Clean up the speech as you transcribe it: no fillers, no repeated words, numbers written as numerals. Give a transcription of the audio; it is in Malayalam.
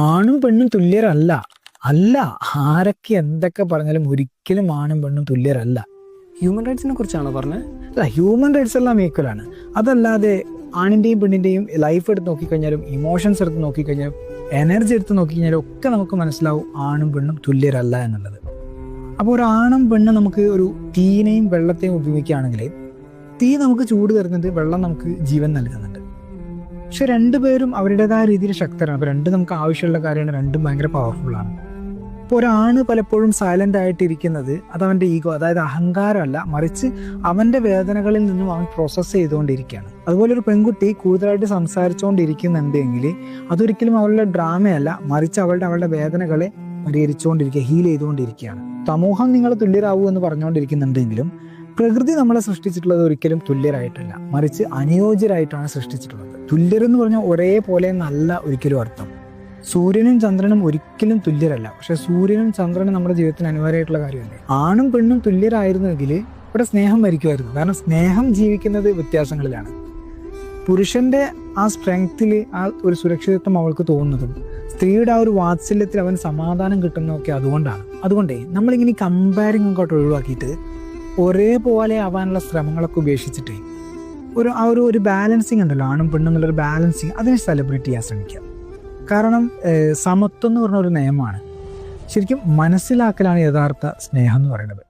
ആണും പെണ്ണും തുല്യരല്ല. അല്ല, ആരൊക്കെ എന്തൊക്കെ പറഞ്ഞാലും ഒരിക്കലും ആണും പെണ്ണും തുല്യരല്ല. ഹ്യൂമൻ റൈറ്റ്സിനെ കുറിച്ചാണോ പറഞ്ഞത്? അല്ല, ഹ്യൂമൻ റൈറ്റ്സ് എല്ലാം ഈക്വലാണ്. അതല്ലാതെ ആണിൻ്റെയും പെണ്ണിൻ്റെയും ലൈഫ് എടുത്ത് നോക്കിക്കഴിഞ്ഞാലും ഇമോഷൻസ് എടുത്ത് നോക്കിക്കഴിഞ്ഞാലും എനർജി എടുത്ത് നോക്കിക്കഴിഞ്ഞാലും ഒക്കെ നമുക്ക് മനസ്സിലാവും ആണും പെണ്ണും തുല്യരല്ല എന്നുള്ളത്. അപ്പോൾ ഒരു ആണും പെണ്ണും നമുക്ക് ഒരു തീനെയും വെള്ളത്തെയും ഉപയോഗിക്കുകയാണെങ്കിൽ തീ നമുക്ക് ചൂട് തരുന്നുണ്ട്, വെള്ളം നമുക്ക് ജീവൻ നൽകുന്നുണ്ട്. പക്ഷെ രണ്ടുപേരും അവരുടേതായ രീതിയിൽ ശക്തരാണ്. അപ്പോൾ രണ്ടും നമുക്ക് ആവശ്യമുള്ള കാര്യമാണ്, രണ്ടും ഭയങ്കര പവർഫുള്ളാണ്. ഇപ്പോൾ ഒരാണ് പലപ്പോഴും സൈലൻ്റ് ആയിട്ടിരിക്കുന്നത് അത് അവൻ്റെ ഈഗോ, അതായത് അഹങ്കാരമല്ല, മറിച്ച് അവൻ്റെ വേദനകളിൽ നിന്നും അവൻ പ്രോസസ്സ് ചെയ്തുകൊണ്ടിരിക്കുകയാണ്. അതുപോലെ ഒരു പെൺകുട്ടി കൂടുതലായിട്ട് സംസാരിച്ചുകൊണ്ടിരിക്കുന്നുണ്ടെങ്കിൽ അതൊരിക്കലും അവളുടെ ഡ്രാമയല്ല, മറിച്ച് അവളുടെ വേദനകളെ പരിഹരിച്ചുകൊണ്ടിരിക്കുക, ഹീൽ ചെയ്തുകൊണ്ടിരിക്കുകയാണ്. സമൂഹം നിങ്ങൾ തുല്യരാകൂ എന്ന് പറഞ്ഞുകൊണ്ടിരിക്കുന്നുണ്ടെങ്കിലും പ്രകൃതി നമ്മളെ സൃഷ്ടിച്ചിട്ടുള്ളത് ഒരിക്കലും തുല്യരായിട്ടല്ല, മറിച്ച് അനുയോജ്യരായിട്ടാണ് സൃഷ്ടിച്ചിട്ടുള്ളത്. തുല്യരെന്ന് പറഞ്ഞാൽ ഒരേപോലെ എന്നല്ല ഒരിക്കലും അർത്ഥം. സൂര്യനും ചന്ദ്രനും ഒരിക്കലും തുല്യരല്ല, പക്ഷെ സൂര്യനും ചന്ദ്രനും നമ്മുടെ ജീവിതത്തിന് അനിവാര്യമായിട്ടുള്ള കാര്യമല്ലേ. ആണും പെണ്ണും തുല്യരായിരുന്നെങ്കിൽ ഇവിടെ സ്നേഹം മരിക്കുമായിരുന്നു. കാരണം സ്നേഹം ജീവിക്കുന്നത് വ്യത്യാസങ്ങളിലാണ്. പുരുഷന്റെ ആ സ്ട്രെങ്ത്തിൽ ആ ഒരു സുരക്ഷിതത്വം അവൾക്ക് തോന്നുന്നതും സ്ത്രീയുടെ ആ ഒരു വാത്സല്യത്തിൽ അവൻ സമാധാനം കിട്ടുന്നതൊക്കെ അതുകൊണ്ടേ നമ്മളിങ്ങനെ കമ്പാരിങ് ഒക്കെ ഒഴിവാക്കിയിട്ട് ഒരേപോലെ ആവാനുള്ള ശ്രമങ്ങളൊക്കെ ഉപേക്ഷിച്ചിട്ട് ഒരു ബാലൻസിങ് ഉണ്ടല്ലോ, ആണും പെണ്ണും എന്നുള്ളൊരു ബാലൻസിങ്, അതിനെ സെലിബ്രേറ്റ് ചെയ്യാൻ ശ്രമിക്കുക. കാരണം സമത്വം എന്ന് പറഞ്ഞ ഒരു നിയമമാണ്. ശരിക്കും മനസ്സിലാക്കലാണ് യഥാർത്ഥ സ്നേഹം എന്ന് പറയുന്നത്.